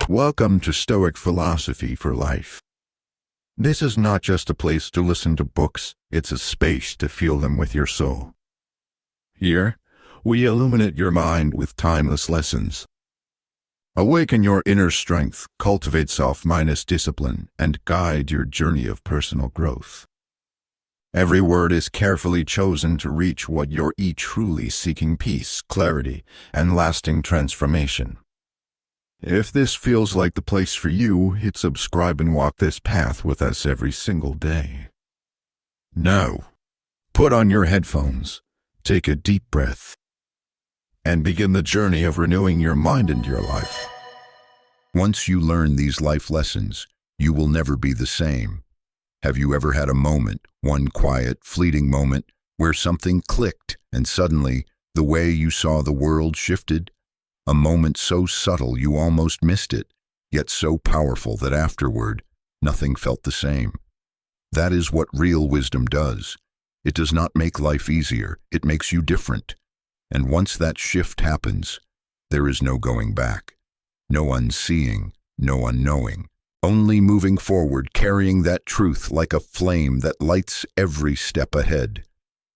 Welcome to Stoic Philosophy for Life. This is not just a place to listen to books, it's a space to feel them with your soul. Here, we illuminate your mind with timeless lessons. Awaken your inner strength, cultivate self-minded discipline, and guide your journey of personal growth. Every word is carefully chosen to reach what you're truly seeking: peace, clarity, and lasting transformation. If this feels like the place for you, hit subscribe and walk this path with us every single day. Now, put on your headphones, take a deep breath, and begin the journey of renewing your mind and your life. Once you learn these life lessons, you will never be the same. Have you ever had a moment, one quiet, fleeting moment, where something clicked and suddenly the way you saw the world shifted? A moment so subtle you almost missed it, yet so powerful that afterward, nothing felt the same. That is what real wisdom does. It does not make life easier, it makes you different. And once that shift happens, there is no going back. No unseeing, no unknowing. Only moving forward, carrying that truth like a flame that lights every step ahead.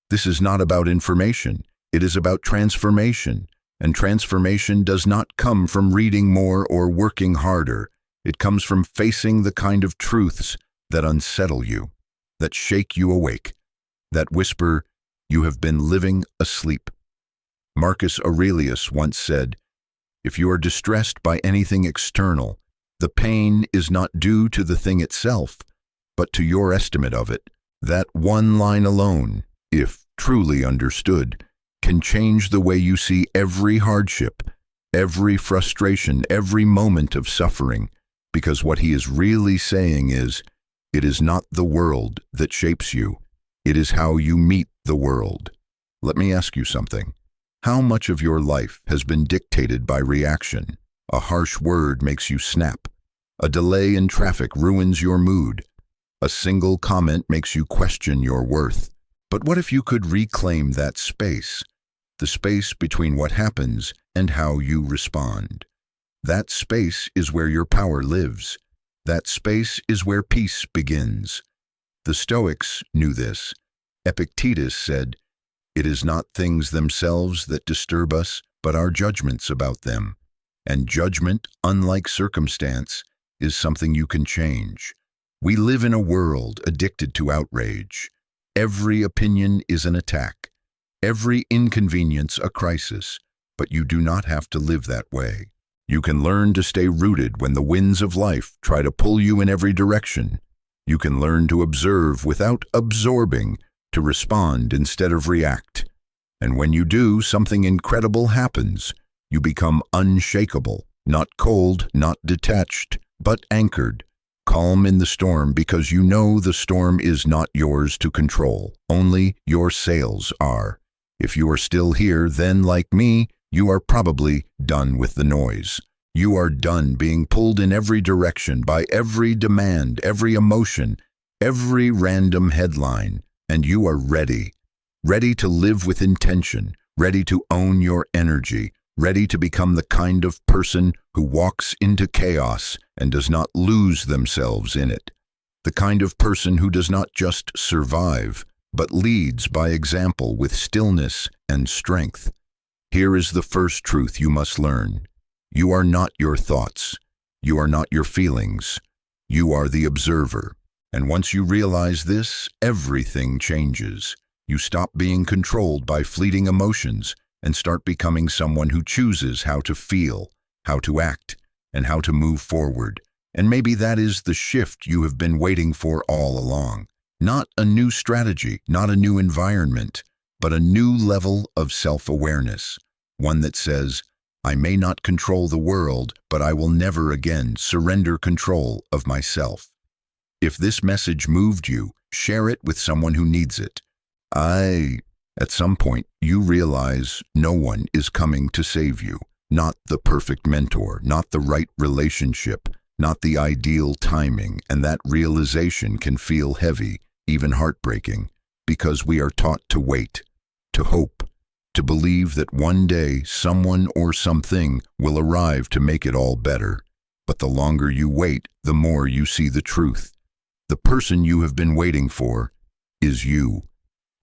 This is not about information, it is about transformation. And transformation does not come from reading more or working harder. It comes from facing the kind of truths that unsettle you, that shake you awake, that whisper, "You have been living asleep." Marcus Aurelius once said, "If you are distressed by anything external, the pain is not due to the thing itself, but to your estimate of it." That one line alone, if truly understood, can change the way you see every hardship, every frustration, every moment of suffering, because what he is really saying is, it is not the world that shapes you, it is how you meet the world. Let me ask you something. How much of your life has been dictated by reaction? A harsh word makes you snap. A delay in traffic ruins your mood. A single comment makes you question your worth. But what if you could reclaim that space? The space between what happens and how you respond. That space is where your power lives. That space is where peace begins. The Stoics knew this. Epictetus said, "It is not things themselves that disturb us, but our judgments about them." And judgment, unlike circumstance, is something you can change. We live in a world addicted to outrage. Every opinion is an attack. Every inconvenience a crisis, but you do not have to live that way. You can learn to stay rooted when the winds of life try to pull you in every direction. You can learn to observe without absorbing, to respond instead of react. And when you do, something incredible happens. You become unshakable, not cold, not detached, but anchored. Calm in the storm because you know the storm is not yours to control. Only your sails are. If you are still here, then, like me, you are probably done with the noise. You are done being pulled in every direction by every demand, every emotion, every random headline, and you are ready. Ready to live with intention, ready to own your energy, ready to become the kind of person who walks into chaos and does not lose themselves in it. The kind of person who does not just survive, but leads by example with stillness and strength. Here is the first truth you must learn. You are not your thoughts. You are not your feelings. You are the observer. And once you realize this, everything changes. You stop being controlled by fleeting emotions and start becoming someone who chooses how to feel, how to act, and how to move forward. And maybe that is the shift you have been waiting for all along. Not a new strategy, not a new environment, but a new level of self-awareness. One that says, I may not control the world, but I will never again surrender control of myself. If this message moved you, share it with someone who needs it. At some point, you realize no one is coming to save you. Not the perfect mentor, not the right relationship, not the ideal timing, and that realization can feel heavy, even heartbreaking, because we are taught to wait, to hope, to believe that one day someone or something will arrive to make it all better. But the longer you wait, the more you see the truth. The person you have been waiting for is you.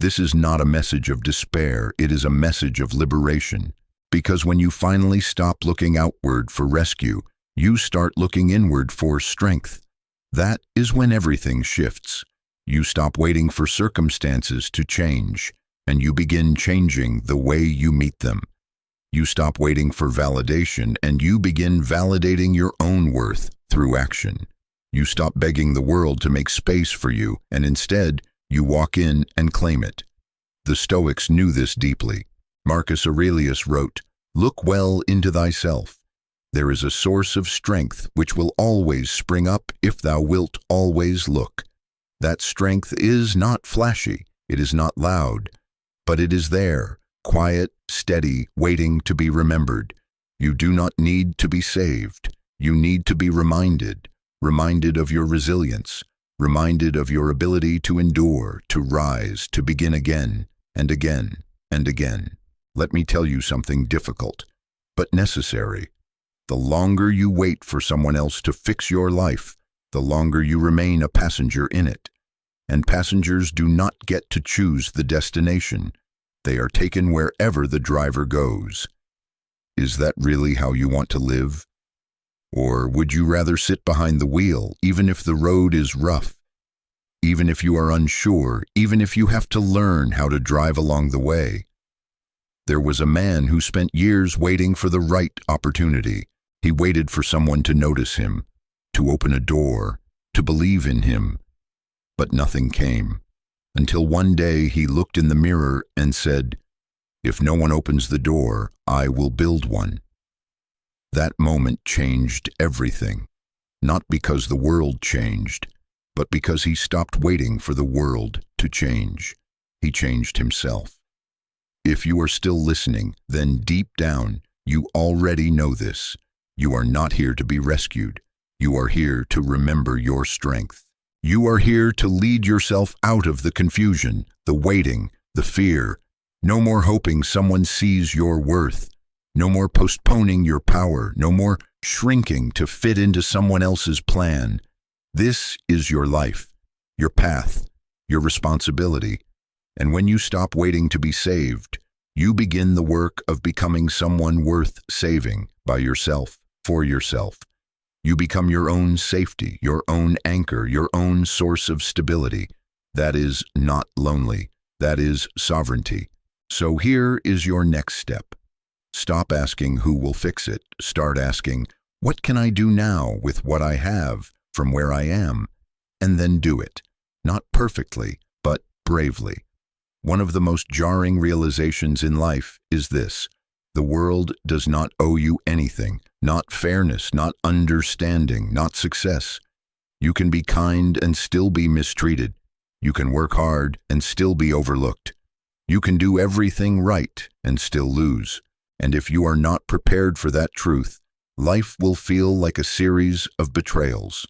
This is not a message of despair, it is a message of liberation. Because when you finally stop looking outward for rescue, you start looking inward for strength. That is when everything shifts. You stop waiting for circumstances to change, and you begin changing the way you meet them. You stop waiting for validation, and you begin validating your own worth through action. You stop begging the world to make space for you, and instead, you walk in and claim it. The Stoics knew this deeply. Marcus Aurelius wrote, "Look well into thyself. There is a source of strength which will always spring up if thou wilt always look. That strength is not flashy, it is not loud, but it is there, quiet, steady, waiting to be remembered. You do not need to be saved. You need to be reminded of your resilience, reminded of your ability to endure, to rise, to begin again and again and again. Let me tell you something difficult, but necessary. The longer you wait for someone else to fix your life, the longer you remain a passenger in it. And passengers do not get to choose the destination. They are taken wherever the driver goes. Is that really how you want to live? Or would you rather sit behind the wheel, even if the road is rough, even if you are unsure, even if you have to learn how to drive along the way? There was a man who spent years waiting for the right opportunity. He waited for someone to notice him, to open a door, to believe in him. But nothing came, until one day he looked in the mirror and said, "If no one opens the door, I will build one." That moment changed everything, not because the world changed, but because he stopped waiting for the world to change. He changed himself. If you are still listening, then deep down, you already know this. You are not here to be rescued. You are here to remember your strength. You are here to lead yourself out of the confusion, the waiting, the fear. No more hoping someone sees your worth. No more postponing your power. No more shrinking to fit into someone else's plan. This is your life, your path, your responsibility. And when you stop waiting to be saved, you begin the work of becoming someone worth saving by yourself, for yourself. You become your own safety, your own anchor, your own source of stability. That is not lonely. That is sovereignty. So here is your next step. Stop asking who will fix it. Start asking, what can I do now with what I have from where I am? And then do it. Not perfectly, but bravely. One of the most jarring realizations in life is this: the world does not owe you anything, not fairness, not understanding, not success. You can be kind and still be mistreated. You can work hard and still be overlooked. You can do everything right and still lose. And if you are not prepared for that truth, life will feel like a series of betrayals.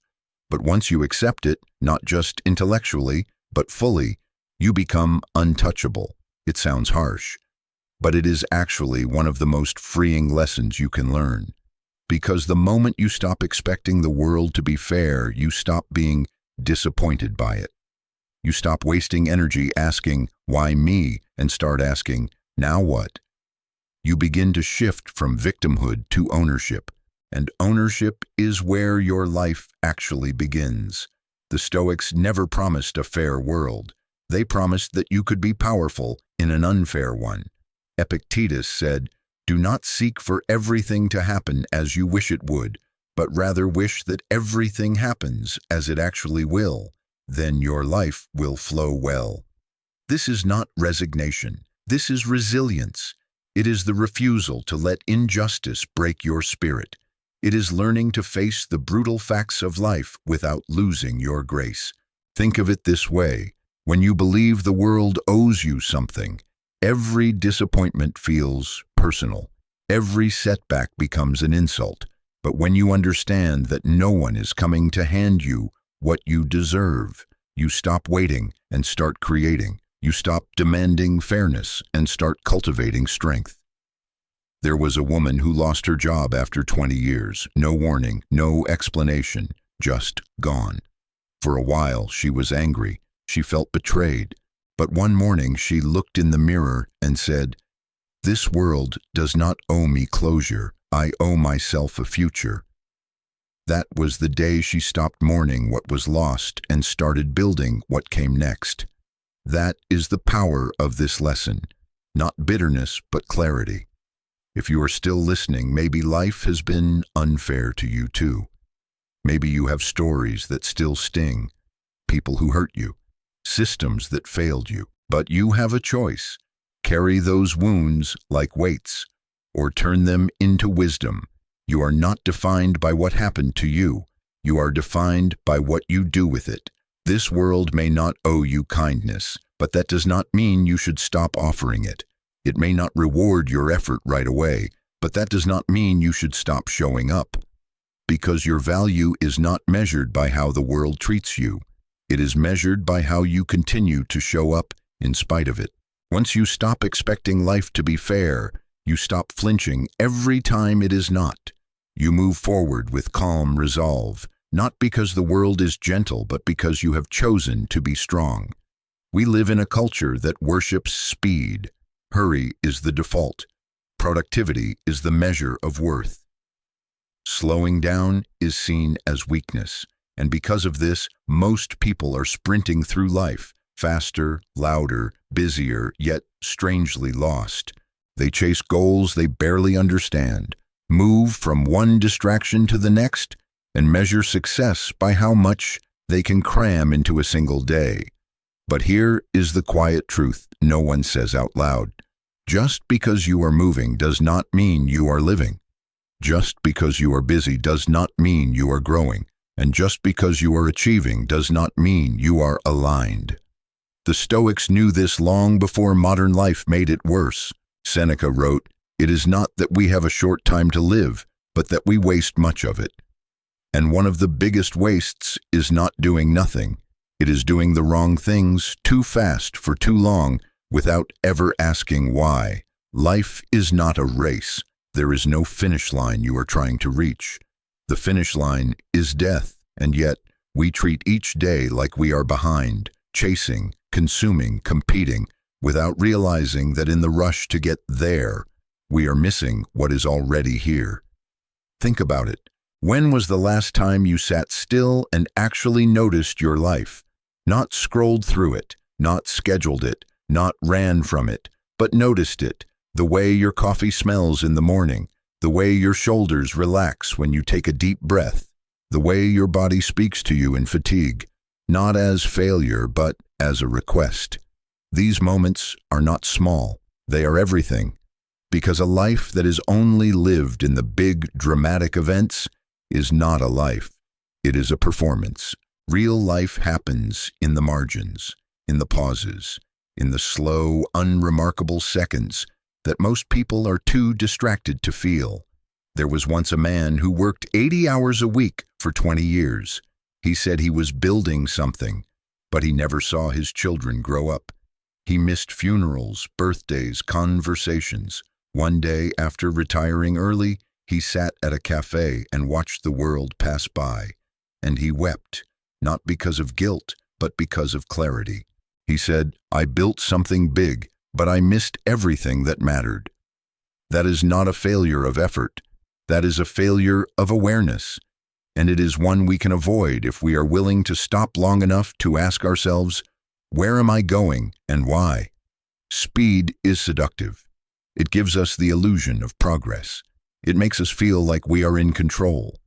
But once you accept it, not just intellectually, but fully, you become untouchable. It sounds harsh, but it is actually one of the most freeing lessons you can learn. Because the moment you stop expecting the world to be fair, you stop being disappointed by it. You stop wasting energy asking, "Why me?" and start asking, "Now what?" You begin to shift from victimhood to ownership, and ownership is where your life actually begins. The Stoics never promised a fair world. They promised that you could be powerful in an unfair one. Epictetus said, "Do not seek for everything to happen as you wish it would, but rather wish that everything happens as it actually will. Then your life will flow well." This is not resignation. This is resilience. It is the refusal to let injustice break your spirit. It is learning to face the brutal facts of life without losing your grace. Think of it this way. When you believe the world owes you something, every disappointment feels personal. Every setback becomes an insult. But when you understand that no one is coming to hand you what you deserve, you stop waiting and start creating. You stop demanding fairness and start cultivating strength. There was a woman who lost her job after 20 years. No warning, no explanation, just gone. For a while, she was angry. She felt betrayed. But one morning, she looked in the mirror and said, "This world does not owe me closure. I owe myself a future." That was the day she stopped mourning what was lost and started building what came next. That is the power of this lesson. Not bitterness, but clarity. If you are still listening, maybe life has been unfair to you too. Maybe you have stories that still sting, people who hurt you, systems that failed you. But you have a choice. Carry those wounds like weights, or turn them into wisdom. You are not defined by what happened to you. You are defined by what you do with it. This world may not owe you kindness, but that does not mean you should stop offering it. It may not reward your effort right away, but that does not mean you should stop showing up. Because your value is not measured by how the world treats you. It is measured by how you continue to show up in spite of it. Once you stop expecting life to be fair, you stop flinching every time it is not. You move forward with calm resolve, not because the world is gentle, but because you have chosen to be strong. We live in a culture that worships speed. Hurry is the default. Productivity is the measure of worth. Slowing down is seen as weakness, and because of this, most people are sprinting through life, faster, louder, busier, yet strangely lost. They chase goals they barely understand, move from one distraction to the next, and measure success by how much they can cram into a single day. But here is the quiet truth no one says out loud. Just because you are moving does not mean you are living. Just because you are busy does not mean you are growing. And just because you are achieving does not mean you are aligned. The Stoics knew this long before modern life made it worse. Seneca wrote, "It is not that we have a short time to live, but that we waste much of it." And one of the biggest wastes is not doing nothing. It is doing the wrong things too fast for too long without ever asking why. Life is not a race. There is no finish line you are trying to reach. The finish line is death, and yet we treat each day like we are behind, chasing, consuming, competing, without realizing that in the rush to get there, we are missing what is already here. Think about it. When was the last time you sat still and actually noticed your life? Not scrolled through it, not scheduled it, not ran from it, but noticed it, the way your coffee smells in the morning, the way your shoulders relax when you take a deep breath, the way your body speaks to you in fatigue, not as failure, but as a request. These moments are not small, they are everything, because a life that is only lived in the big, dramatic events is not a life. It is a performance. Real life happens in the margins, in the pauses, in the slow, unremarkable seconds that most people are too distracted to feel. There was once a man who worked 80 hours a week for 20 years. He said he was building something, but he never saw his children grow up. He missed funerals, birthdays, conversations. One day, after retiring early, he sat at a cafe and watched the world pass by. And he wept, not because of guilt, but because of clarity. He said, "I built something big, but I missed everything that mattered." That is not a failure of effort. That is a failure of awareness. And it is one we can avoid if we are willing to stop long enough to ask ourselves, where am I going and why? Speed is seductive. It gives us the illusion of progress. It makes us feel like we are in control.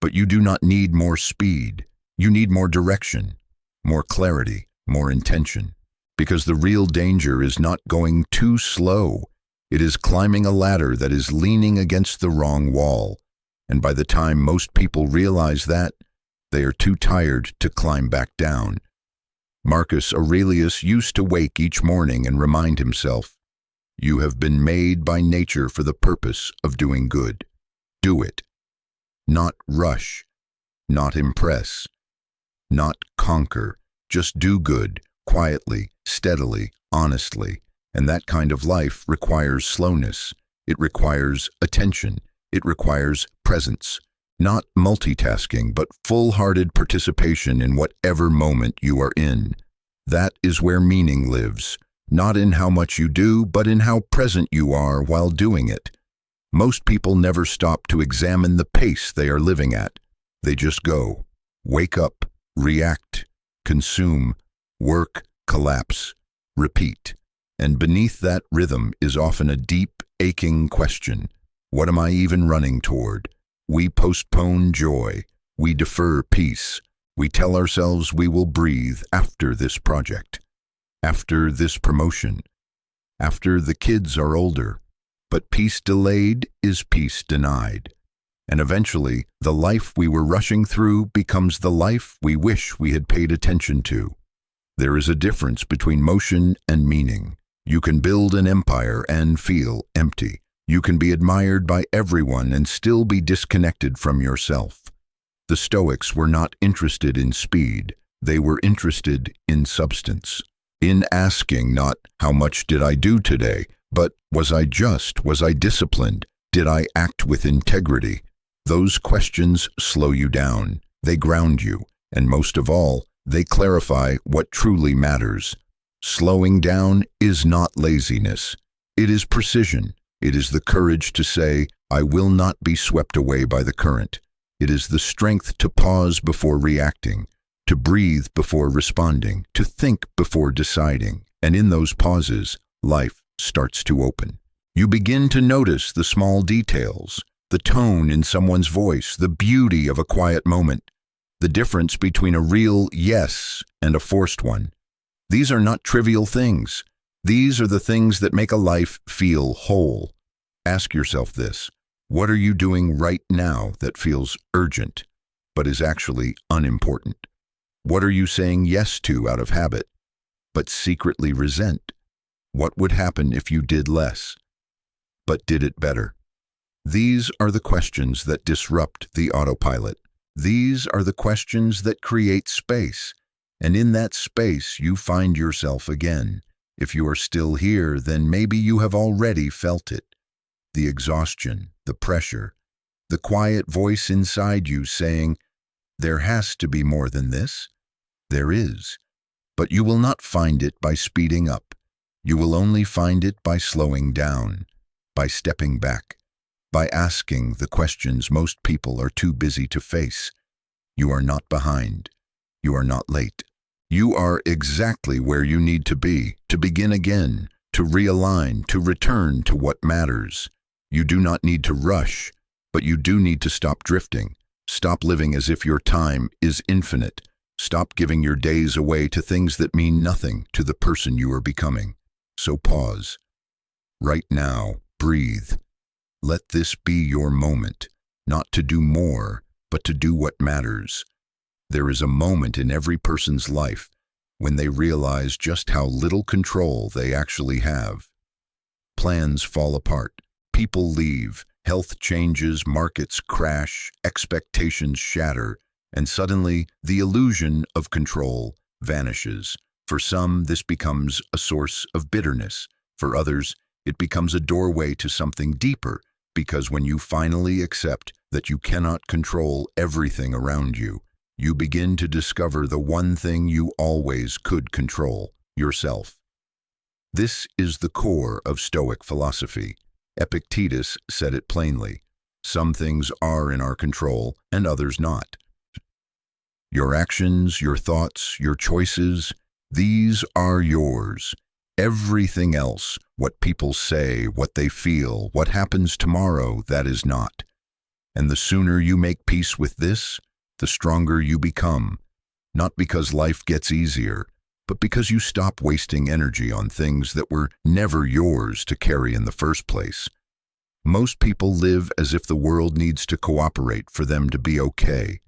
But you do not need more speed. You need more direction, more clarity, more intention. Because the real danger is not going too slow. It is climbing a ladder that is leaning against the wrong wall. And by the time most people realize that, they are too tired to climb back down. Marcus Aurelius used to wake each morning and remind himself, "You have been made by nature for the purpose of doing good. Do it. Not rush, not impress, not conquer. Just do good, quietly, steadily, honestly. And that kind of life requires slowness. It requires attention. It requires presence. Not multitasking, but full-hearted participation in whatever moment you are in. That is where meaning lives, not in how much you do, but in how present you are while doing it. Most people never stop to examine the pace they are living at. They just go, wake up, react, consume, work, collapse, repeat. And beneath that rhythm is often a deep, aching question. What am I even running toward? We postpone joy. We defer peace. We tell ourselves we will breathe after this project, after this promotion, after the kids are older. But peace delayed is peace denied. And eventually, the life we were rushing through becomes the life we wish we had paid attention to. There is a difference between motion and meaning. You can build an empire and feel empty. You can be admired by everyone and still be disconnected from yourself. The Stoics were not interested in speed. They were interested in substance. In asking not, how much did I do today, but was I just? Was I disciplined? Did I act with integrity? Those questions slow you down. They ground you. And most of all, they clarify what truly matters. Slowing down is not laziness. It is precision. It is the courage to say, I will not be swept away by the current. It is the strength to pause before reacting, to breathe before responding, to think before deciding. And in those pauses, life starts to open. You begin to notice the small details, the tone in someone's voice, the beauty of a quiet moment, the difference between a real yes and a forced one. These are not trivial things. These are the things that make a life feel whole. Ask yourself this. What are you doing right now that feels urgent, but is actually unimportant? What are you saying yes to out of habit, but secretly resent? What would happen if you did less, but did it better? These are the questions that disrupt the autopilot. These are the questions that create space. And in that space, you find yourself again. If you are still here, then maybe you have already felt it. The exhaustion, the pressure, the quiet voice inside you saying, there has to be more than this. There is. But you will not find it by speeding up. You will only find it by slowing down, by stepping back, by asking the questions most people are too busy to face. You are not behind. You are not late. You are exactly where you need to be, to begin again, to realign, to return to what matters. You do not need to rush, but you do need to stop drifting. Stop living as if your time is infinite. Stop giving your days away to things that mean nothing to the person you are becoming. So pause. Right now, breathe. Let this be your moment, not to do more, but to do what matters. There is a moment in every person's life when they realize just how little control they actually have. Plans fall apart, people leave, health changes, markets crash, expectations shatter, and suddenly the illusion of control vanishes. For some, this becomes a source of bitterness. For others, it becomes a doorway to something deeper, because when you finally accept that you cannot control everything around you, you begin to discover the one thing you always could control, yourself. This is the core of Stoic philosophy. Epictetus said it plainly. Some things are in our control and others not. Your actions, your thoughts, your choices, these are yours. Everything else, what people say, what they feel, what happens tomorrow, that is not. And the sooner you make peace with this, the stronger you become, not because life gets easier, but because you stop wasting energy on things that were never yours to carry in the first place. Most people live as if the world needs to cooperate for them to be okay.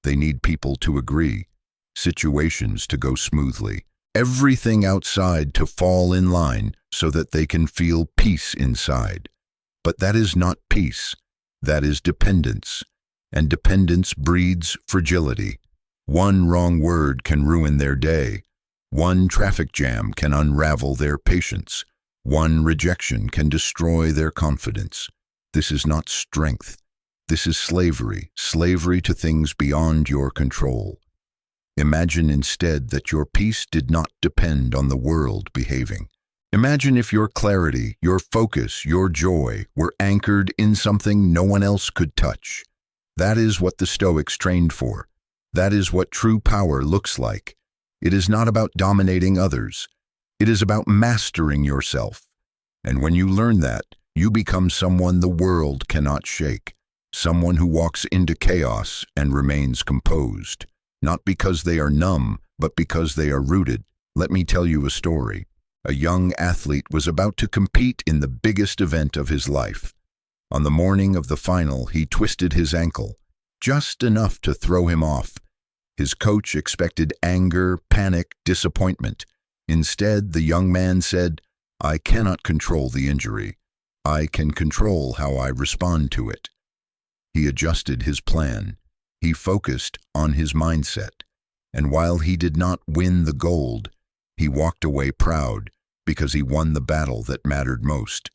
They need people to agree, situations to go smoothly, everything outside to fall in line so that they can feel peace inside. But that is not peace. That is dependence. And dependence breeds fragility. One wrong word can ruin their day. One traffic jam can unravel their patience. One rejection can destroy their confidence. This is not strength. This is slavery, slavery to things beyond your control. Imagine instead that your peace did not depend on the world behaving. Imagine if your clarity, your focus, your joy were anchored in something no one else could touch. That is what the Stoics trained for. That is what true power looks like. It is not about dominating others. It is about mastering yourself. And when you learn that, you become someone the world cannot shake. Someone who walks into chaos and remains composed. Not because they are numb, but because they are rooted. Let me tell you a story. A young athlete was about to compete in the biggest event of his life. On the morning of the final, he twisted his ankle, just enough to throw him off. His coach expected anger, panic, disappointment. Instead, the young man said, "I cannot control the injury. I can control how I respond to it." He adjusted his plan. He focused on his mindset. And while he did not win the gold, he walked away proud because he won the battle that mattered most.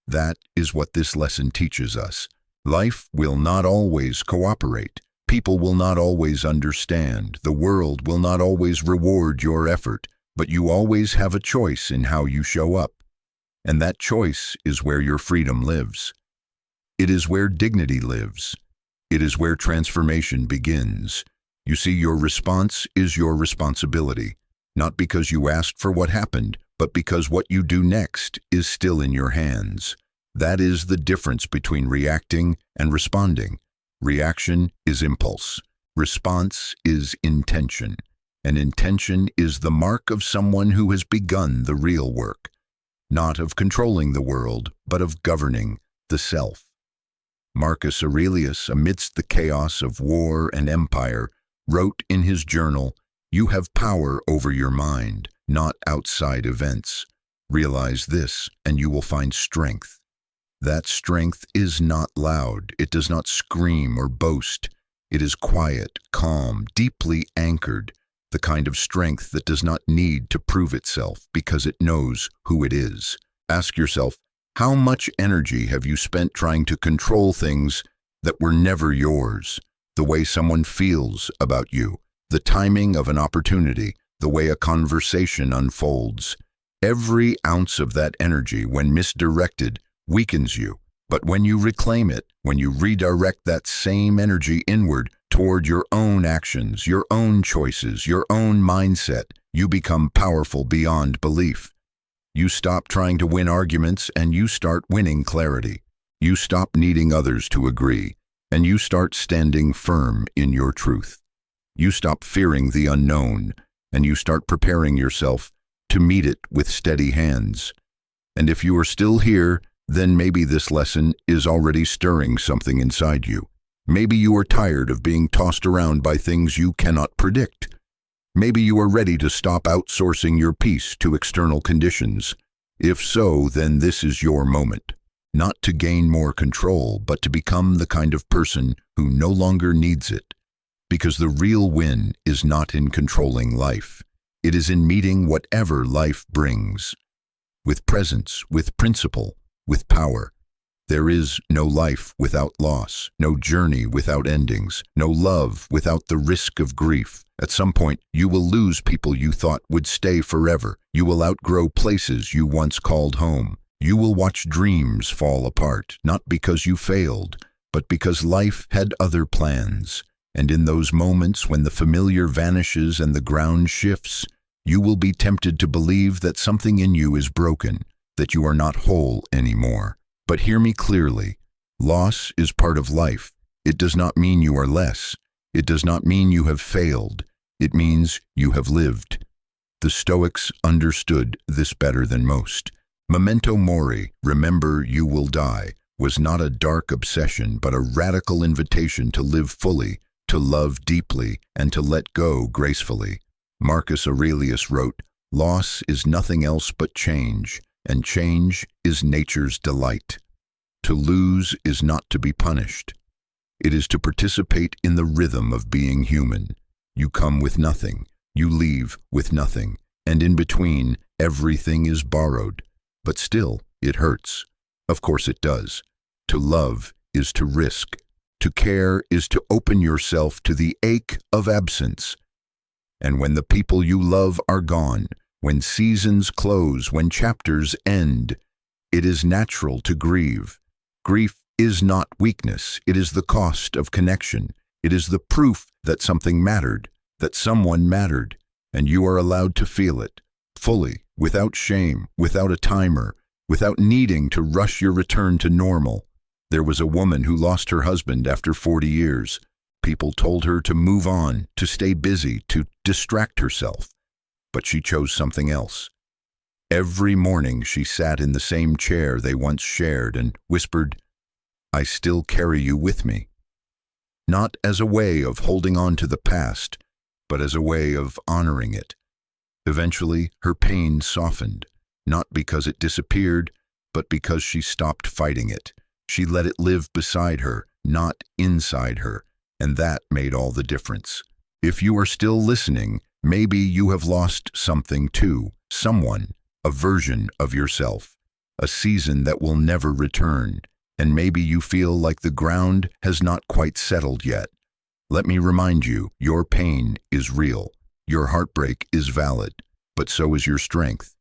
That is what this lesson teaches us. Life will not always cooperate. People will not always understand. The world will not always reward your effort, but you always have a choice in how you show up. And that choice is where your freedom lives. It is where dignity lives. It is where transformation begins. You see, your response is your responsibility, not because you asked for what happened, but because what you do next is still in your hands. That is the difference between reacting and responding. Reaction is impulse. Response is intention. And intention is the mark of someone who has begun the real work, not of controlling the world, but of governing the self. Marcus Aurelius, amidst the chaos of war and empire, wrote in his journal, "You have power over your mind, not outside events. Realize this, and you will find strength. That strength is not loud. It does not scream or boast. It is quiet, calm, deeply anchored, the kind of strength that does not need to prove itself because it knows who it is." Ask yourself, how much energy have you spent trying to control things that were never yours? The way someone feels about you, the timing of an opportunity, the way a conversation unfolds. Every ounce of that energy, when misdirected, weakens you. But when you reclaim it, when you redirect that same energy inward toward your own actions, your own choices, your own mindset, you become powerful beyond belief. You stop trying to win arguments and you start winning clarity. You stop needing others to agree, and you start standing firm in your truth. You stop fearing the unknown, and you start preparing yourself to meet it with steady hands. And if you are still here, then maybe this lesson is already stirring something inside you. Maybe you are tired of being tossed around by things you cannot predict. Maybe you are ready to stop outsourcing your peace to external conditions. If so, then this is your moment. Not to gain more control, but to become the kind of person who no longer needs it. Because the real win is not in controlling life. It is in meeting whatever life brings. With presence, with principle, with power. There is no life without loss, no journey without endings, no love without the risk of grief. At some point, you will lose people you thought would stay forever. You will outgrow places you once called home. You will watch dreams fall apart, not because you failed, but because life had other plans. And in those moments when the familiar vanishes and the ground shifts, you will be tempted to believe that something in you is broken, that you are not whole anymore. But hear me clearly. Loss is part of life. It does not mean you are less. It does not mean you have failed. It means you have lived. The Stoics understood this better than most. Memento mori, remember you will die, was not a dark obsession, but a radical invitation to live fully, to love deeply, and to let go gracefully. Marcus Aurelius wrote, "Loss is nothing else but change, and change is nature's delight. To lose is not to be punished. It is to participate in the rhythm of being human. You come with nothing, you leave with nothing, and in between, everything is borrowed. but still, it hurts. Of course it does. To love is to risk. To care is to open yourself to the ache of absence. And when the people you love are gone, when seasons close, when chapters end, it is natural to grieve. Grief is not weakness. It is the cost of connection. It is the proof that something mattered, that someone mattered, and you are allowed to feel it, fully, without shame, without a timer, without needing to rush your return to normal. There was a woman who lost her husband after 40 years. People told her to move on, to stay busy, to distract herself. But she chose something else. Every morning she sat in the same chair they once shared and whispered, "I still carry you with me." Not as a way of holding on to the past, but as a way of honoring it. Eventually, her pain softened, not because it disappeared, but because she stopped fighting it. She let it live beside her, not inside her, and that made all the difference. If you are still listening, maybe you have lost something too, someone, a version of yourself, a season that will never return, and maybe you feel like the ground has not quite settled yet. Let me remind you, your pain is real, your heartbreak is valid, but so is your strength.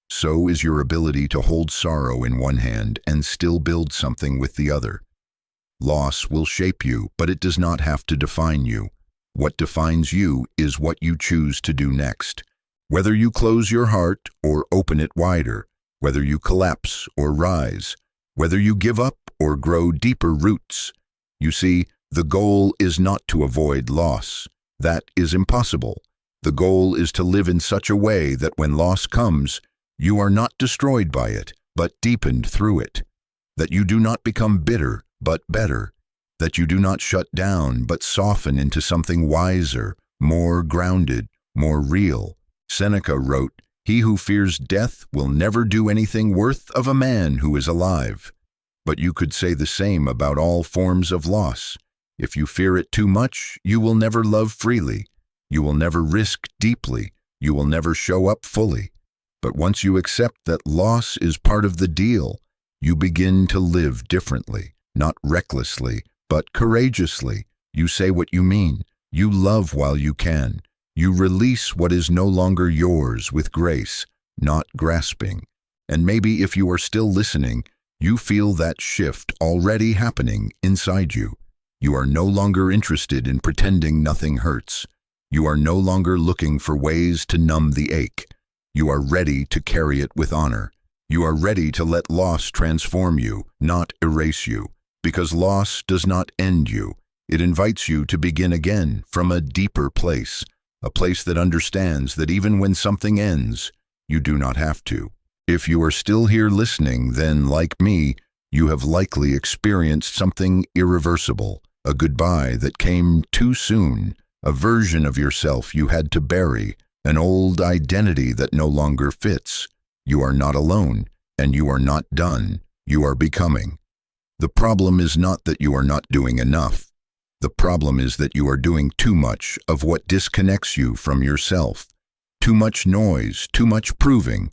So is your ability to hold sorrow in one hand and still build something with the other. Loss will shape you, but it does not have to define you. What defines you is what you choose to do next. Whether you close your heart or open it wider, whether you collapse or rise, whether you give up or grow deeper roots. You see, the goal is not to avoid loss. That is impossible. The goal is to live in such a way that when loss comes, you are not destroyed by it, but deepened through it. That you do not become bitter, but better. That you do not shut down, but soften into something wiser, more grounded, more real. Seneca wrote, "He who fears death will never do anything worth of a man who is alive." But you could say the same about all forms of loss. If you fear it too much, you will never love freely. You will never risk deeply. You will never show up fully. But once you accept that loss is part of the deal, you begin to live differently, not recklessly, but courageously. You say what you mean. You love while you can. You release what is no longer yours with grace, not grasping. And maybe if you are still listening, you feel that shift already happening inside you. You are no longer interested in pretending nothing hurts. You are no longer looking for ways to numb the ache. You are ready to carry it with honor. You are ready to let loss transform you, not erase you, because loss does not end you. It invites you to begin again from a deeper place, a place that understands that even when something ends, you do not have to. If you are still here listening, then, like me, you have likely experienced something irreversible, a goodbye that came too soon, a version of yourself you had to bury, an old identity that no longer fits. You are not alone, and you are not done. You are becoming. The problem is not that you are not doing enough. The problem is that you are doing too much of what disconnects you from yourself. Too much noise, too much proving,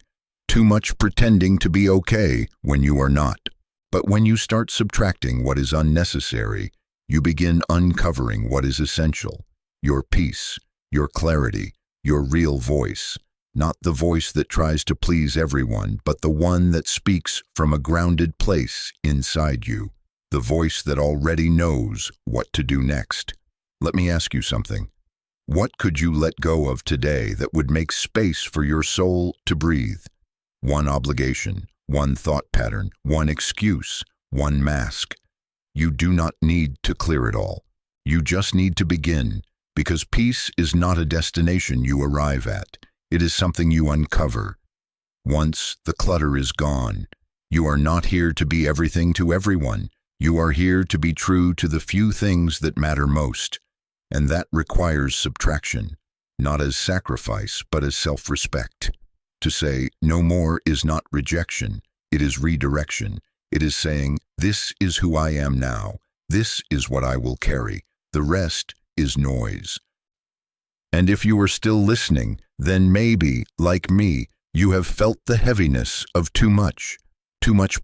too much pretending to be okay when you are not. But when you start subtracting what is unnecessary, you begin uncovering what is essential. Your peace, your clarity, your real voice. Not the voice that tries to please everyone, but the one that speaks from a grounded place inside you. The voice that already knows what to do next. Let me ask you something. What could you let go of today that would make space for your soul to breathe? One obligation, one thought pattern, one excuse, one mask. You do not need to clear it all. You just need to begin, because peace is not a destination you arrive at. It is something you uncover. Once the clutter is gone, you are not here to be everything to everyone. You are here to be true to the few things that matter most. And that requires subtraction, not as sacrifice, but as self-respect. To say no more is not rejection, it is redirection. It is saying, this is who I am now. This is what I will carry. The rest is noise. And if you are still listening, then maybe, like me, You have felt the heaviness of too much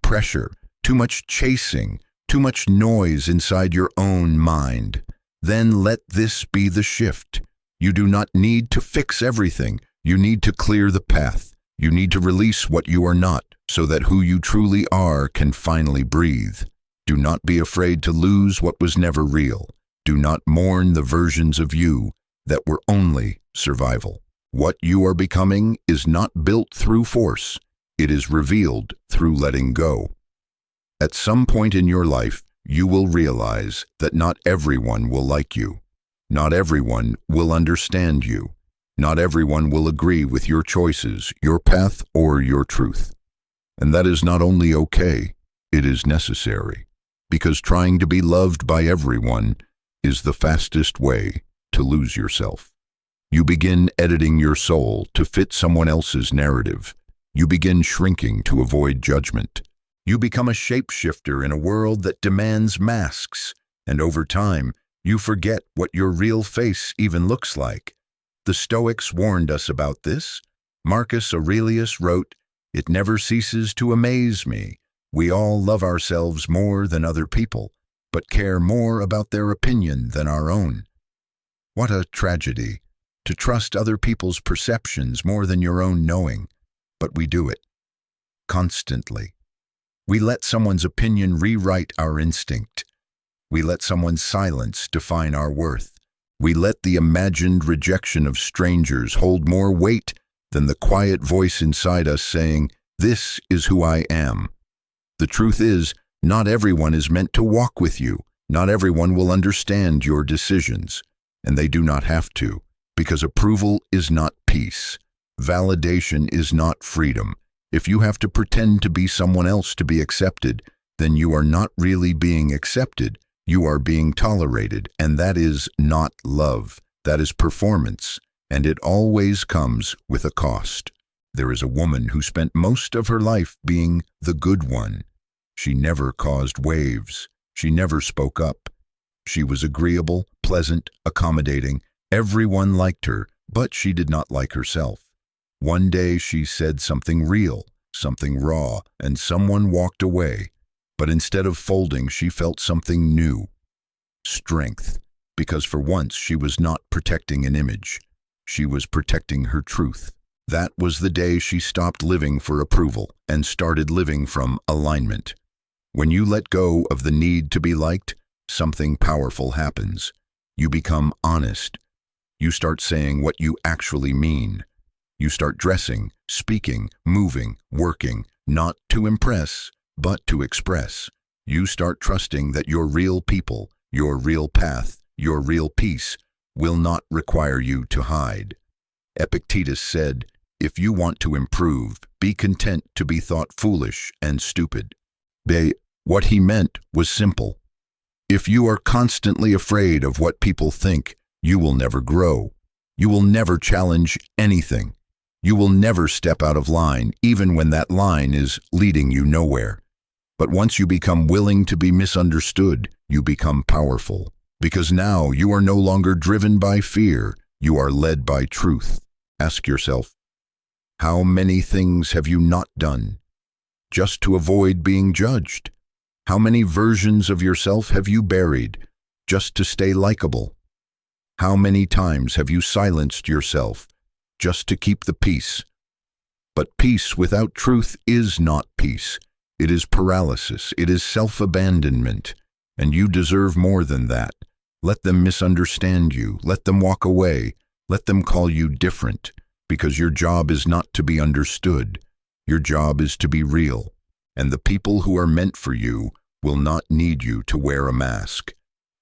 pressure, too much chasing, too much noise inside your own mind. Then let this be the shift. You do not need to fix everything. You need to clear the path. You need to release what you are not, so that who you truly are can finally breathe. Do not be afraid to lose what was never real. Do not mourn the versions of you that were only survival. What you are becoming is not built through force. It is revealed through letting go. At some point in your life, you will realize that not everyone will like you. Not everyone will understand you. Not everyone will agree with your choices, your path, or your truth. And that is not only okay, it is necessary. Because trying to be loved by everyone is the fastest way to lose yourself. You begin editing your soul to fit someone else's narrative. You begin shrinking to avoid judgment. You become a shapeshifter in a world that demands masks, and over time, you forget what your real face even looks like. The Stoics warned us about this. Marcus Aurelius wrote, "It never ceases to amaze me. We all love ourselves more than other people, but care more about their opinion than our own." What a tragedy, to trust other people's perceptions more than your own knowing. But we do it. Constantly. We let someone's opinion rewrite our instinct. We let someone's silence define our worth. We let the imagined rejection of strangers hold more weight than the quiet voice inside us saying, "This is who I am." The truth is, not everyone is meant to walk with you. Not everyone will understand your decisions. And they do not have to, because approval is not peace. Validation is not freedom. If you have to pretend to be someone else to be accepted, then you are not really being accepted. You are being tolerated, and that is not love. That is performance, and it always comes with a cost. There is a woman who spent most of her life being the good one. She never caused waves. She never spoke up. She was agreeable, pleasant, accommodating. Everyone liked her, but she did not like herself. One day she said something real, something raw, and someone walked away. But instead of folding, she felt something new. Strength, because for once she was not protecting an image. She was protecting her truth. That was the day she stopped living for approval and started living from alignment. When you let go of the need to be liked, something powerful happens. You become honest. You start saying what you actually mean. You start dressing, speaking, moving, working, not to impress, but to express. You start trusting that your real people, your real path, your real peace will not require you to hide. Epictetus said, "If you want to improve, be content to be thought foolish and stupid." What he meant was simple. If you are constantly afraid of what people think, you will never grow. You will never challenge anything. You will never step out of line, even when that line is leading you nowhere. But once you become willing to be misunderstood, you become powerful. Because now you are no longer driven by fear, you are led by truth. Ask yourself, how many things have you not done just to avoid being judged? How many versions of yourself have you buried just to stay likable? How many times have you silenced yourself just to keep the peace? But peace without truth is not peace. It is paralysis. It is self-abandonment. And you deserve more than that. Let them misunderstand you. Let them walk away. Let them call you different. Because your job is not to be understood. Your job is to be real. And the people who are meant for you will not need you to wear a mask.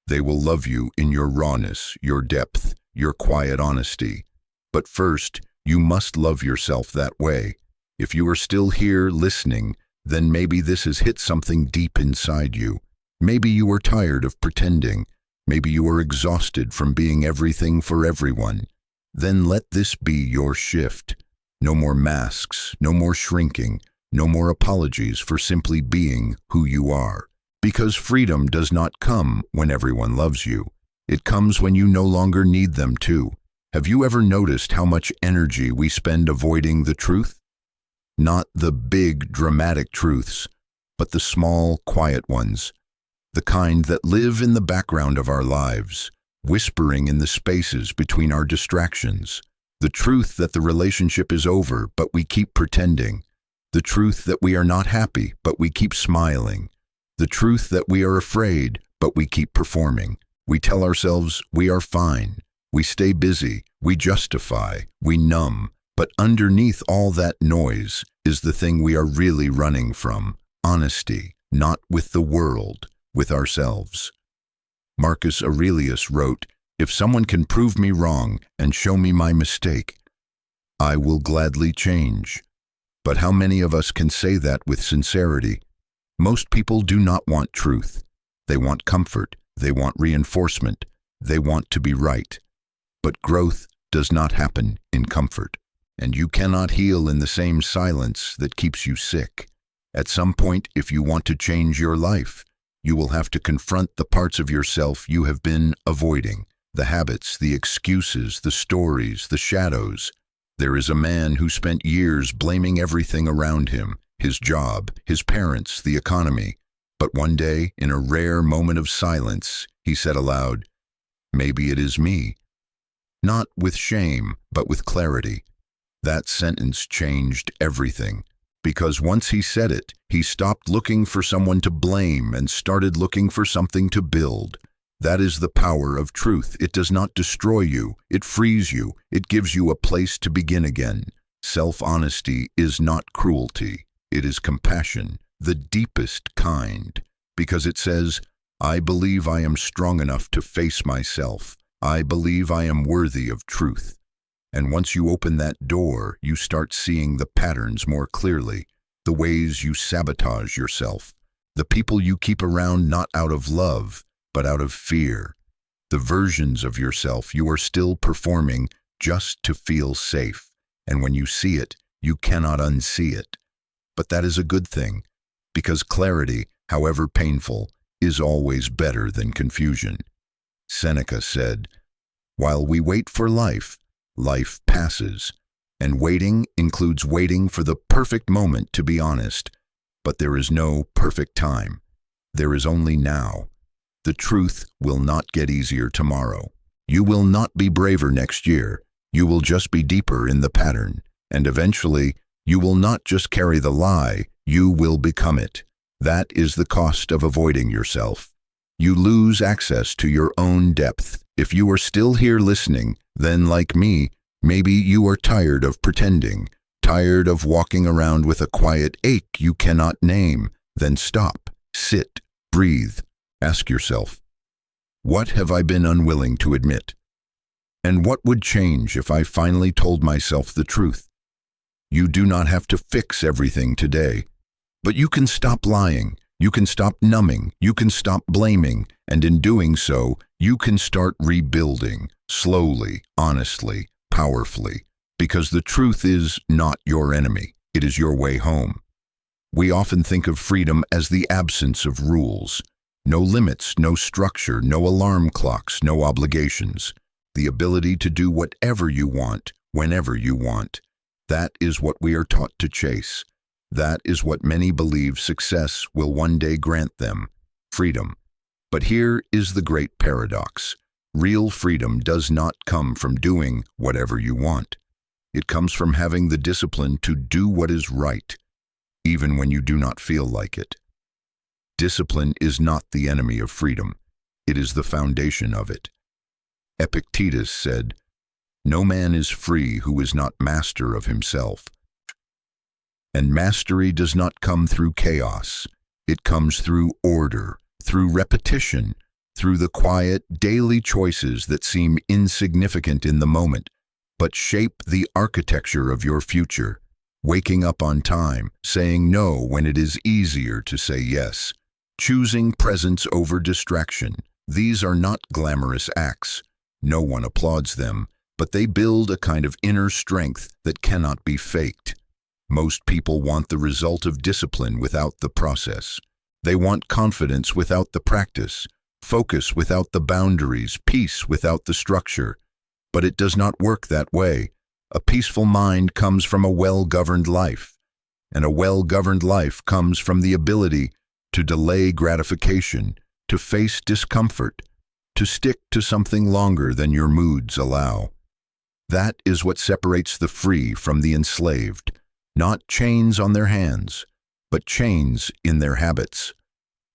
They will love you in your rawness, your depth, your quiet honesty. But first, you must love yourself that way. If you are still here listening, then maybe this has hit something deep inside you. Maybe you are tired of pretending. Maybe you are exhausted from being everything for everyone. Then let this be your shift. No more masks, no more shrinking, no more apologies for simply being who you are. Because freedom does not come when everyone loves you. It comes when you no longer need them to. Have you ever noticed how much energy we spend avoiding the truth? Not the big, dramatic truths, but the small, quiet ones, the kind that live in the background of our lives, whispering in the spaces between our distractions. The truth that the relationship is over, but we keep pretending. The truth that we are not happy, but we keep smiling. The truth that we are afraid, but we keep performing. We tell ourselves we are fine. We stay busy. We justify. We numb. But underneath all that noise is the thing we are really running from: honesty, not with the world, with ourselves. Marcus Aurelius wrote, "If someone can prove me wrong and show me my mistake, I will gladly change." But how many of us can say that with sincerity? Most people do not want truth. They want comfort. They want reinforcement. They want to be right. But growth does not happen in comfort. And you cannot heal in the same silence that keeps you sick. At some point, if you want to change your life, you will have to confront the parts of yourself you have been avoiding, the habits, the excuses, the stories, the shadows. There is a man who spent years blaming everything around him, his job, his parents, the economy. But one day, in a rare moment of silence, he said aloud, "Maybe it is me." Not with shame, but with clarity. That sentence changed everything, because once he said it, he stopped looking for someone to blame and started looking for something to build. That is the power of truth. It does not destroy you. It frees you. It gives you a place to begin again. Self-honesty is not cruelty. It is compassion, the deepest kind, because it says, "I believe I am strong enough to face myself. I believe I am worthy of truth." And once you open that door, you start seeing the patterns more clearly, the ways you sabotage yourself, the people you keep around not out of love, but out of fear, the versions of yourself you are still performing just to feel safe. And when you see it, you cannot unsee it. But that is a good thing, because clarity, however painful, is always better than confusion. Seneca said, "While we wait for life, life passes." And waiting includes waiting for the perfect moment, to be honest. But there is no perfect time. There is only now. The truth will not get easier tomorrow. You will not be braver next year. You will just be deeper in the pattern. And eventually, you will not just carry the lie, you will become it. That is the cost of avoiding yourself. You lose access to your own depth. If you are still here listening, then like me, maybe you are tired of pretending, tired of walking around with a quiet ache you cannot name. Then stop, sit, breathe. Ask yourself, what have I been unwilling to admit? And what would change if I finally told myself the truth? You do not have to fix everything today, but you can stop lying. You can stop numbing, you can stop blaming, and in doing so, you can start rebuilding, slowly, honestly, powerfully, because the truth is not your enemy, it is your way home. We often think of freedom as the absence of rules. No limits, no structure, no alarm clocks, no obligations. The ability to do whatever you want, whenever you want. That is what we are taught to chase. That is what many believe success will one day grant them, freedom. But here is the great paradox. Real freedom does not come from doing whatever you want. It comes from having the discipline to do what is right, even when you do not feel like it. Discipline is not the enemy of freedom. It is the foundation of it. Epictetus said, "No man is free who is not master of himself." And mastery does not come through chaos. It comes through order, through repetition, through the quiet, daily choices that seem insignificant in the moment, but shape the architecture of your future. Waking up on time, saying no when it is easier to say yes, choosing presence over distraction. These are not glamorous acts. No one applauds them, but they build a kind of inner strength that cannot be faked. Most people want the result of discipline without the process. They want confidence without the practice, focus without the boundaries, peace without the structure. But it does not work that way. A peaceful mind comes from a well-governed life. And a well-governed life comes from the ability to delay gratification, to face discomfort, to stick to something longer than your moods allow. That is what separates the free from the enslaved, not chains on their hands, but chains in their habits.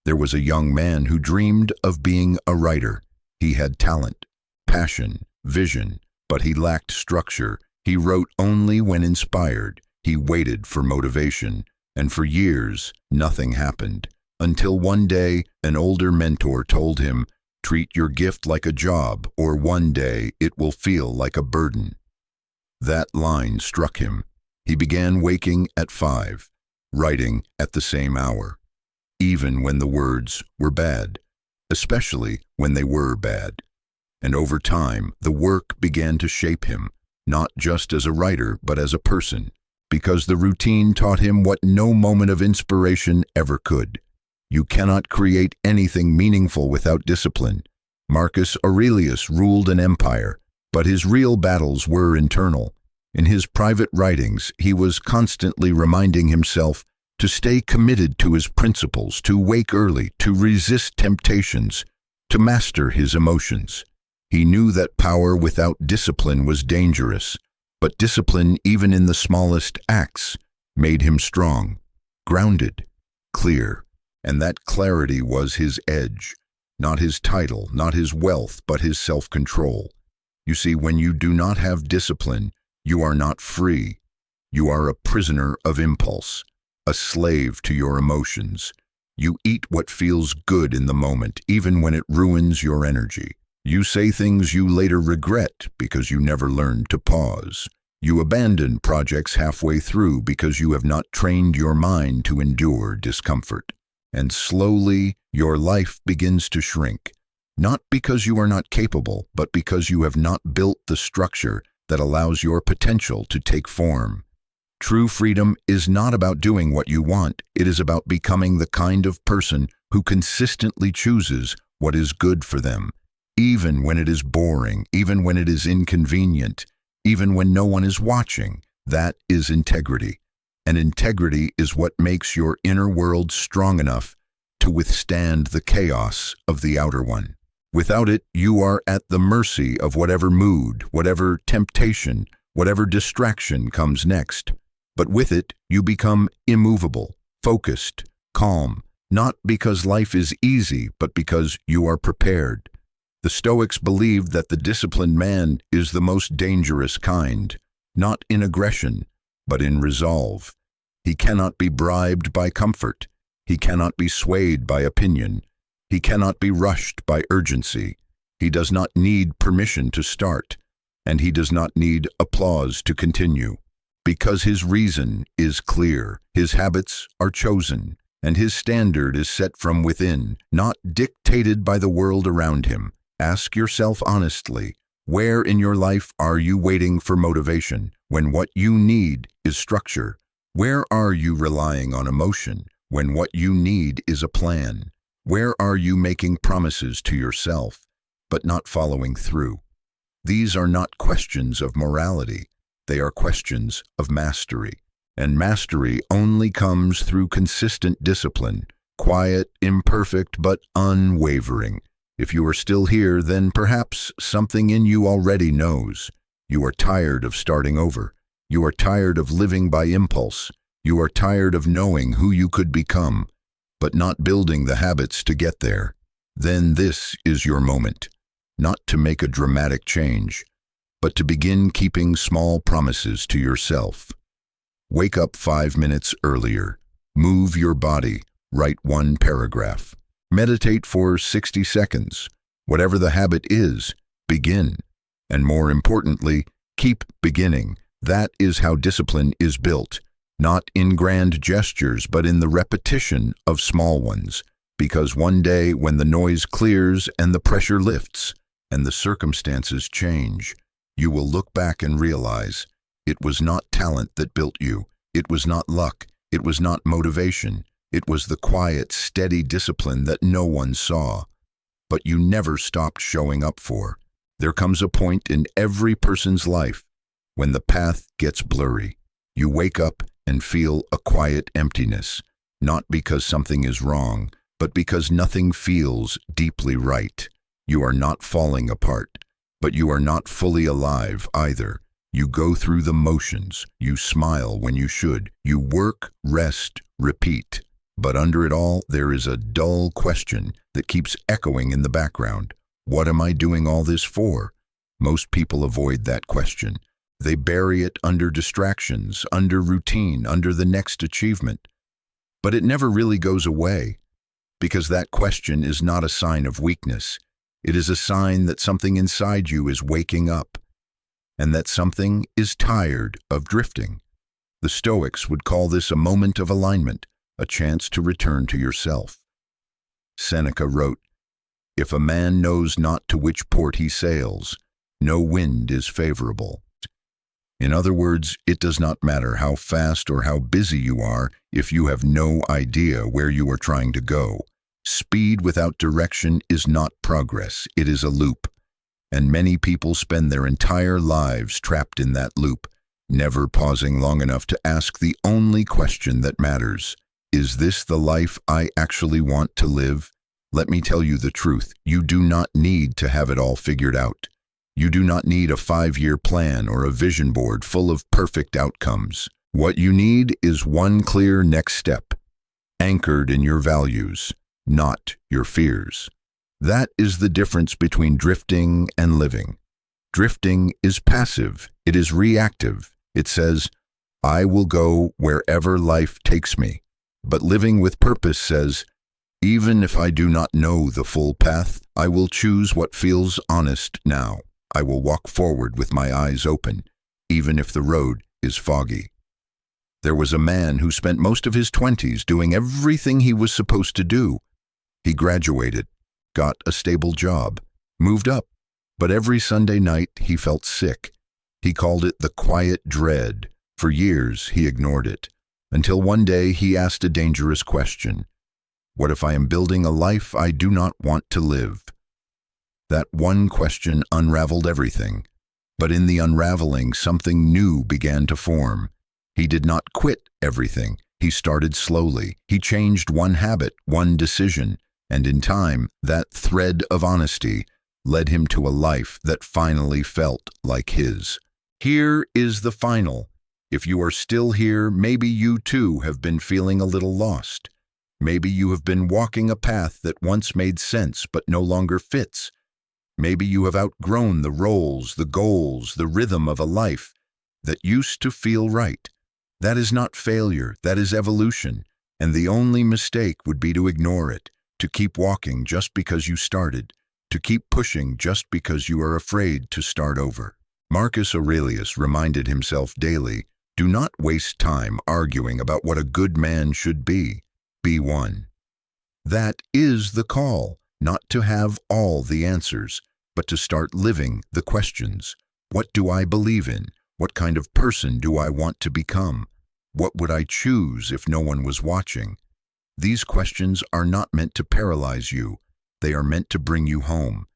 There was a young man who dreamed of being a writer. He had talent, passion, vision, but he lacked structure. He wrote only when inspired. He waited for motivation, and for years, nothing happened. Until one day, an older mentor told him, "Treat your gift like a job, or one day it will feel like a burden." That line struck him. He began waking at 5, writing at the same hour, even when the words were bad, especially when they were bad. And over time, the work began to shape him, not just as a writer, but as a person, because the routine taught him what no moment of inspiration ever could. You cannot create anything meaningful without discipline. Marcus Aurelius ruled an empire, but his real battles were internal. In his private writings, he was constantly reminding himself to stay committed to his principles, to wake early, to resist temptations, to master his emotions. He knew that power without discipline was dangerous, but discipline, even in the smallest acts, made him strong, grounded, clear. And that clarity was his edge, not his title, not his wealth, but his self-control. You see, when you do not have discipline, you are not free. You are a prisoner of impulse, a slave to your emotions. You eat what feels good in the moment, even when it ruins your energy. You say things you later regret because you never learned to pause. You abandon projects halfway through because you have not trained your mind to endure discomfort. And slowly, your life begins to shrink, not because you are not capable, but because you have not built the structure that allows your potential to take form. True freedom is not about doing what you want. It is about becoming the kind of person who consistently chooses what is good for them, even when it is boring, even when it is inconvenient, even when no one is watching. That is integrity. And integrity is what makes your inner world strong enough to withstand the chaos of the outer one. Without it, you are at the mercy of whatever mood, whatever temptation, whatever distraction comes next. But with it, you become immovable, focused, calm, not because life is easy, but because you are prepared. The Stoics believed that the disciplined man is the most dangerous kind, not in aggression, but in resolve. He cannot be bribed by comfort. He cannot be swayed by opinion. He cannot be rushed by urgency. He does not need permission to start, and he does not need applause to continue. Because his reason is clear, his habits are chosen, and his standard is set from within, not dictated by the world around him. Ask yourself honestly, where in your life are you waiting for motivation when what you need is structure? Where are you relying on emotion when what you need is a plan? Where are you making promises to yourself but not following through? These are not questions of morality. They are questions of mastery. And mastery only comes through consistent discipline, quiet, imperfect, but unwavering. If you are still here, then perhaps something in you already knows. You are tired of starting over. You are tired of living by impulse. You are tired of knowing who you could become, but not building the habits to get there. Then this is your moment, not to make a dramatic change, but to begin keeping small promises to yourself. Wake up 5 minutes earlier. Move your body. Write 1 paragraph. Meditate for 60 seconds. Whatever the habit is, begin. And more importantly, keep beginning. That is how discipline is built, not in grand gestures, but in the repetition of small ones. Because one day, when the noise clears and the pressure lifts and the circumstances change, you will look back and realize it was not talent that built you. It was not luck. It was not motivation. It was the quiet, steady discipline that no one saw, but you never stopped showing up for. There comes a point in every person's life when the path gets blurry. You wake up and feel a quiet emptiness, not because something is wrong, but because nothing feels deeply right. You are not falling apart, but you are not fully alive either. You go through the motions, you smile when you should, you work, rest, repeat. But under it all, there is a dull question that keeps echoing in the background. What am I doing all this for? Most people avoid that question. They bury it under distractions, under routine, under the next achievement. But it never really goes away, because that question is not a sign of weakness. It is a sign that something inside you is waking up, and that something is tired of drifting. The Stoics would call this a moment of alignment, a chance to return to yourself. Seneca wrote, "If a man knows not to which port he sails, no wind is favorable." In other words, it does not matter how fast or how busy you are if you have no idea where you are trying to go. Speed without direction is not progress, it is a loop. And many people spend their entire lives trapped in that loop, never pausing long enough to ask the only question that matters. Is this the life I actually want to live? Let me tell you the truth. You do not need to have it all figured out. You do not need a 5-year plan or a vision board full of perfect outcomes. What you need is one clear next step, anchored in your values, not your fears. That is the difference between drifting and living. Drifting is passive. It is reactive. It says, I will go wherever life takes me. But living with purpose says, even if I do not know the full path, I will choose what feels honest now. I will walk forward with my eyes open, even if the road is foggy. There was a man who spent most of his 20s doing everything he was supposed to do. He graduated, got a stable job, moved up, but every Sunday night he felt sick. He called it the quiet dread. For years he ignored it, until one day he asked a dangerous question. What if I am building a life I do not want to live? That one question unraveled everything, but in the unraveling something new began to form. He did not quit everything. He started slowly. He changed one habit, one decision, and in time, that thread of honesty led him to a life that finally felt like his. Here is the final. If you are still here, maybe you too have been feeling a little lost. Maybe you have been walking a path that once made sense but no longer fits. Maybe you have outgrown the roles, the goals, the rhythm of a life that used to feel right. That is not failure, that is evolution, and the only mistake would be to ignore it, to keep walking just because you started, to keep pushing just because you are afraid to start over. Marcus Aurelius reminded himself daily, do not waste time arguing about what a good man should be. Be one. That is the call, not to have all the answers, but to start living the questions. What do I believe in? What kind of person do I want to become? What would I choose if no one was watching? These questions are not meant to paralyze you. They are meant to bring you home.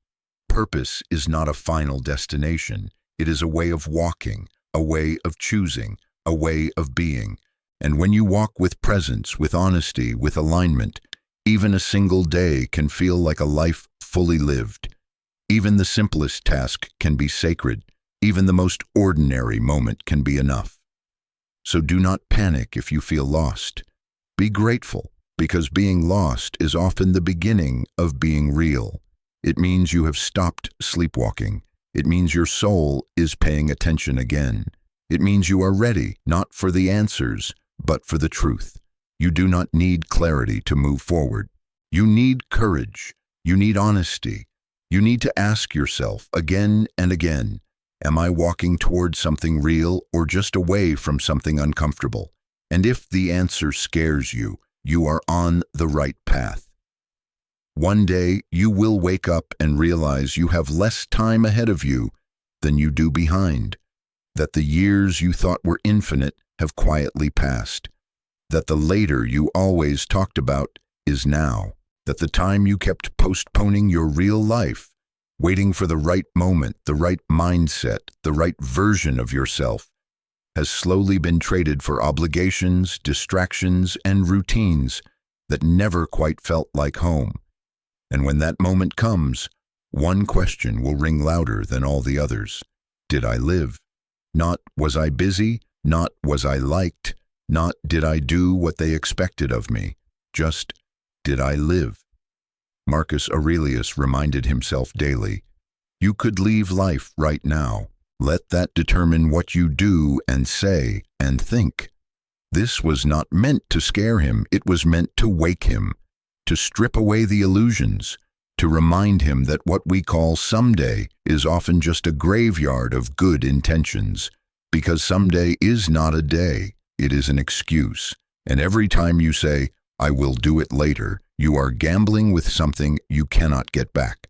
Purpose is not a final destination. It is a way of walking, a way of choosing, a way of being. And when you walk with presence, with honesty, with alignment, even a single day can feel like a life fully lived. Even the simplest task can be sacred. Even the most ordinary moment can be enough. So do not panic if you feel lost. Be grateful, because being lost is often the beginning of being real. It means you have stopped sleepwalking. It means your soul is paying attention again. It means you are ready, not for the answers, but for the truth. You do not need clarity to move forward. You need courage. You need honesty. You need to ask yourself again and again, am I walking towards something real or just away from something uncomfortable? And if the answer scares you, you are on the right path. One day, you will wake up and realize you have less time ahead of you than you do behind, that the years you thought were infinite have quietly passed, that the later you always talked about is now, that the time you kept postponing your real life, waiting for the right moment, the right mindset, the right version of yourself, has slowly been traded for obligations, distractions, and routines that never quite felt like home. And when that moment comes, one question will ring louder than all the others. Did I live? Not, was I busy? Not, was I liked? Not, did I do what they expected of me? Just, did I live? Marcus Aurelius reminded himself daily, you could leave life right now. Let that determine what you do and say and think. This was not meant to scare him, it was meant to wake him, to strip away the illusions, to remind him that what we call someday is often just a graveyard of good intentions, because someday is not a day, it is an excuse. And every time you say, I will do it later, you are gambling with something you cannot get back.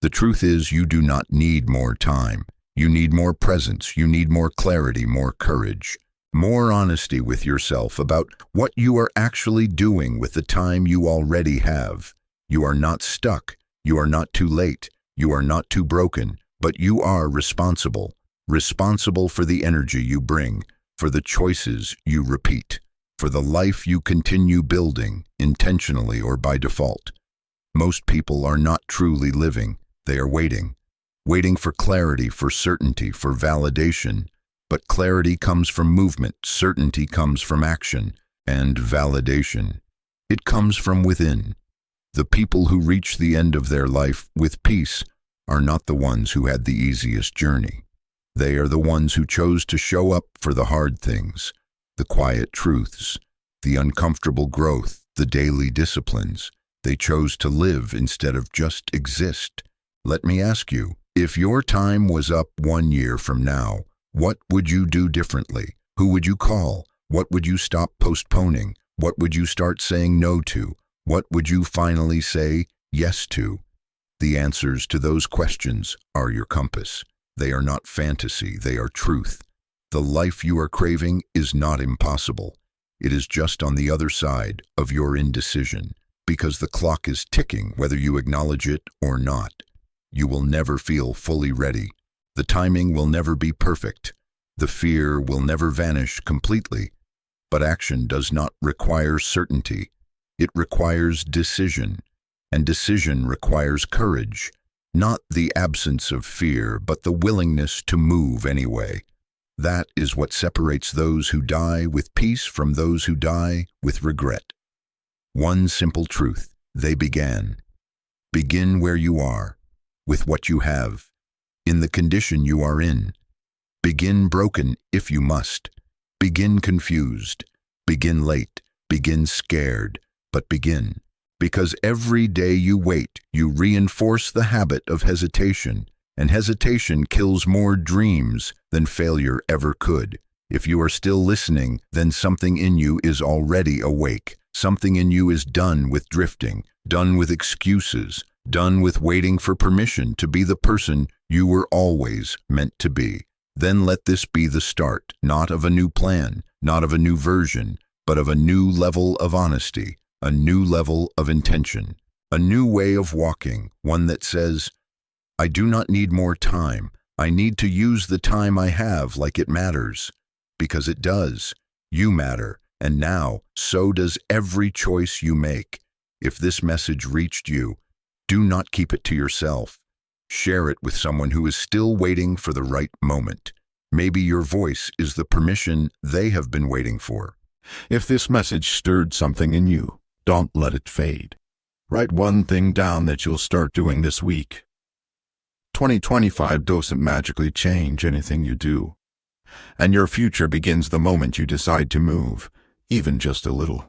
The truth is, you do not need more time. You need more presence, you need more clarity, more courage, more honesty with yourself about what you are actually doing with the time you already have. You are not stuck, you are not too late, you are not too broken, but you are responsible. Responsible for the energy you bring, for the choices you repeat, for the life you continue building, intentionally or by default. Most people are not truly living, they are waiting. Waiting for clarity, for certainty, for validation. But clarity comes from movement, certainty comes from action, and validation. It comes from within. The people who reach the end of their life with peace are not the ones who had the easiest journey. They are the ones who chose to show up for the hard things, the quiet truths, the uncomfortable growth, the daily disciplines. They chose to live instead of just exist. Let me ask you, if your time was up 1 year from now, what would you do differently? Who would you call? What would you stop postponing? What would you start saying no to? What would you finally say yes to? The answers to those questions are your compass. They are not fantasy, they are truth. The life you are craving is not impossible. It is just on the other side of your indecision, because the clock is ticking whether you acknowledge it or not. You will never feel fully ready. The timing will never be perfect. The fear will never vanish completely. But action does not require certainty. It requires decision, and decision requires courage. Not the absence of fear, but the willingness to move anyway. That is what separates those who die with peace from those who die with regret. One simple truth, they began. Begin where you are, with what you have, in the condition you are in. Begin broken if you must. Begin confused. Begin late. Begin scared. But begin. Because every day you wait, you reinforce the habit of hesitation, and hesitation kills more dreams than failure ever could. If you are still listening, then something in you is already awake. Something in you is done with drifting, done with excuses, done with waiting for permission to be the person you were always meant to be. Then let this be the start, not of a new plan, not of a new version, but of a new level of honesty, a new level of intention, a new way of walking, one that says, I do not need more time. I need to use the time I have like it matters. Because it does. You matter. And now, so does every choice you make. If this message reached you, do not keep it to yourself. Share it with someone who is still waiting for the right moment. Maybe your voice is the permission they have been waiting for. If this message stirred something in you, don't let it fade. Write one thing down that you'll start doing this week. 2025 doesn't magically change anything you do. And your future begins the moment you decide to move, even just a little.